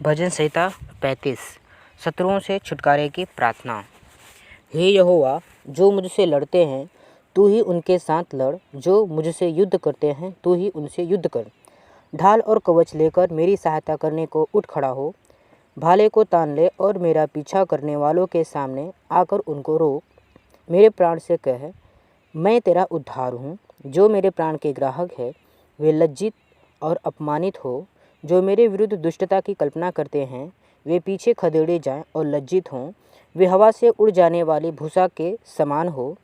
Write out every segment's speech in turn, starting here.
भजन संहिता 35। शत्रुओं से छुटकारे की प्रार्थना। हे यहोवा, जो मुझसे लड़ते हैं तू ही उनके साथ लड़, जो मुझसे युद्ध करते हैं तू ही उनसे युद्ध कर। ढाल और कवच लेकर मेरी सहायता करने को उठ खड़ा हो। भाले को तान ले और मेरा पीछा करने वालों के सामने आकर उनको रोक। मेरे प्राण से कह, मैं तेरा उद्धार हूँ। जो मेरे प्राण के ग्राहक है वे लज्जित और अपमानित हो। जो मेरे विरुद्ध दुष्टता की कल्पना करते हैं वे पीछे खदेड़े जाएं और लज्जित हों। वे हवा से उड़ जाने वाली भूसा के समान हो,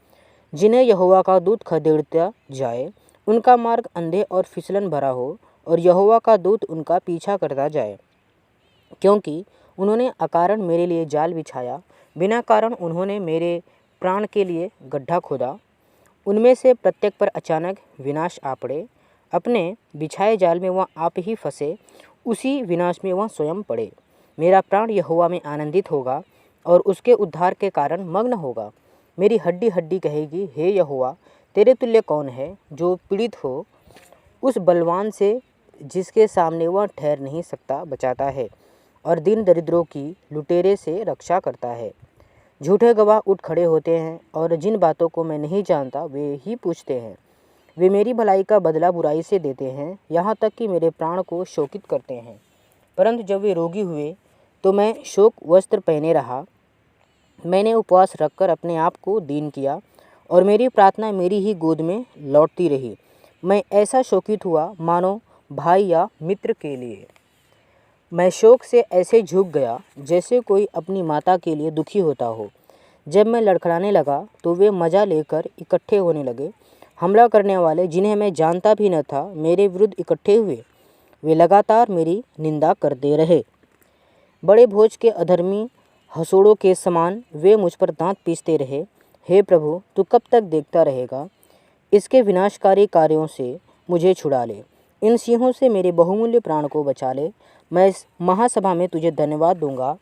जिन्हें यहोवा का दूत खदेड़ता जाए। उनका मार्ग अंधे और फिसलन भरा हो और यहोवा का दूत उनका पीछा करता जाए। क्योंकि उन्होंने अकारण मेरे लिए जाल बिछाया, बिना कारण उन्होंने मेरे प्राण के लिए गड्ढा खोदा। उनमें से प्रत्येक पर अचानक विनाश आ पड़े। अपने बिछाए जाल में वह आप ही फंसे, उसी विनाश में वह स्वयं पड़े। मेरा प्राण यहोवा में आनंदित होगा और उसके उद्धार के कारण मग्न होगा। मेरी हड्डी हड्डी कहेगी, हे यहोवा, तेरे तुल्य कौन है? जो पीड़ित हो उस बलवान से जिसके सामने वह ठहर नहीं सकता बचाता है और दीन दरिद्रों की लुटेरे से रक्षा करता है। झूठे गवाह उठ खड़े होते हैं और जिन बातों को मैं नहीं जानता वे ही पूछते हैं। वे मेरी भलाई का बदला बुराई से देते हैं, यहाँ तक कि मेरे प्राण को शोकित करते हैं। परंतु जब वे रोगी हुए तो मैं शोक वस्त्र पहने रहा। मैंने उपवास रखकर अपने आप को दीन किया और मेरी प्रार्थना मेरी ही गोद में लौटती रही। मैं ऐसा शोकित हुआ मानो भाई या मित्र के लिए। मैं शोक से ऐसे झुक गया जैसे कोई अपनी माता के लिए दुखी होता हो। जब मैं लड़खड़ाने लगा तो वे मजा लेकर इकट्ठे होने लगे। हमला करने वाले, जिन्हें मैं जानता भी न था, मेरे विरुद्ध इकट्ठे हुए। वे लगातार मेरी निंदा करते रहे। बड़े भोज के अधर्मी हसोड़ों के समान वे मुझ पर दांत पीसते रहे। हे प्रभु, तू कब तक देखता रहेगा? इसके विनाशकारी कार्यों से मुझे छुड़ा ले। इन सिंहों से मेरे बहुमूल्य प्राण को बचा ले। मैं इस महासभा में तुझे धन्यवाद दूंगा।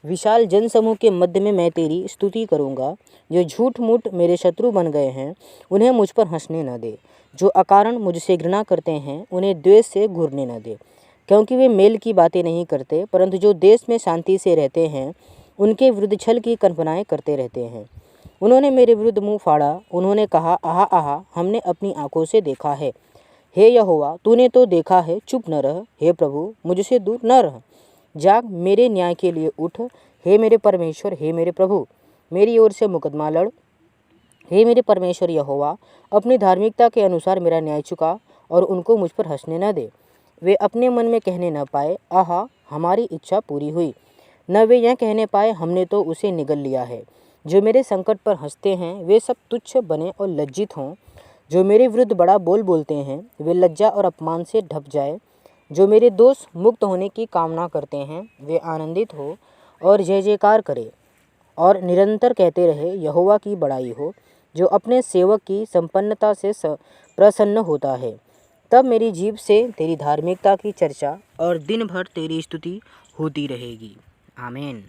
विशाल जनसमूह के मध्य में मैं तेरी स्तुति करूंगा। जो झूठ मूठ मेरे शत्रु बन गए हैं उन्हें मुझ पर हंसने न दे। जो अकारण मुझसे घृणा करते हैं उन्हें द्वेष से घूरने न दे, क्योंकि वे मेल की बातें नहीं करते, परंतु जो देश में शांति से रहते हैं उनके विरुद्ध छल की कल्पनाएं करते रहते हैं। उन्होंने मेरे विरुद्ध मुँह फाड़ा। उन्होंने कहा, आहा आहा, हमने अपनी आंखों से देखा है। हे यहोवा, तूने तो देखा है, चुप न रह। हे प्रभु, मुझसे दूर न रह। जाग, मेरे न्याय के लिए उठ। हे मेरे परमेश्वर, हे मेरे प्रभु, मेरी ओर से मुकदमा लड़। हे मेरे परमेश्वर यहोवा, अपनी धार्मिकता के अनुसार मेरा न्याय चुका और उनको मुझ पर हंसने न दे। वे अपने मन में कहने न पाए, आहा, हमारी इच्छा पूरी हुई। न वे यह कहने पाए, हमने तो उसे निगल लिया है। जो मेरे संकट पर हंसते हैं वे सब तुच्छ बने और लज्जित हों। जो मेरे विरुद्ध बड़ा बोल बोलते हैं वे लज्जा और अपमान से ढप जाए। जो मेरे दोष मुक्त होने की कामना करते हैं वे आनंदित हो और जय जयकार करे और निरंतर कहते रहे, यहोवा की बड़ाई हो, जो अपने सेवक की संपन्नता से प्रसन्न होता है। तब मेरी जीभ से तेरी धार्मिकता की चर्चा और दिन भर तेरी स्तुति होती रहेगी। आमीन।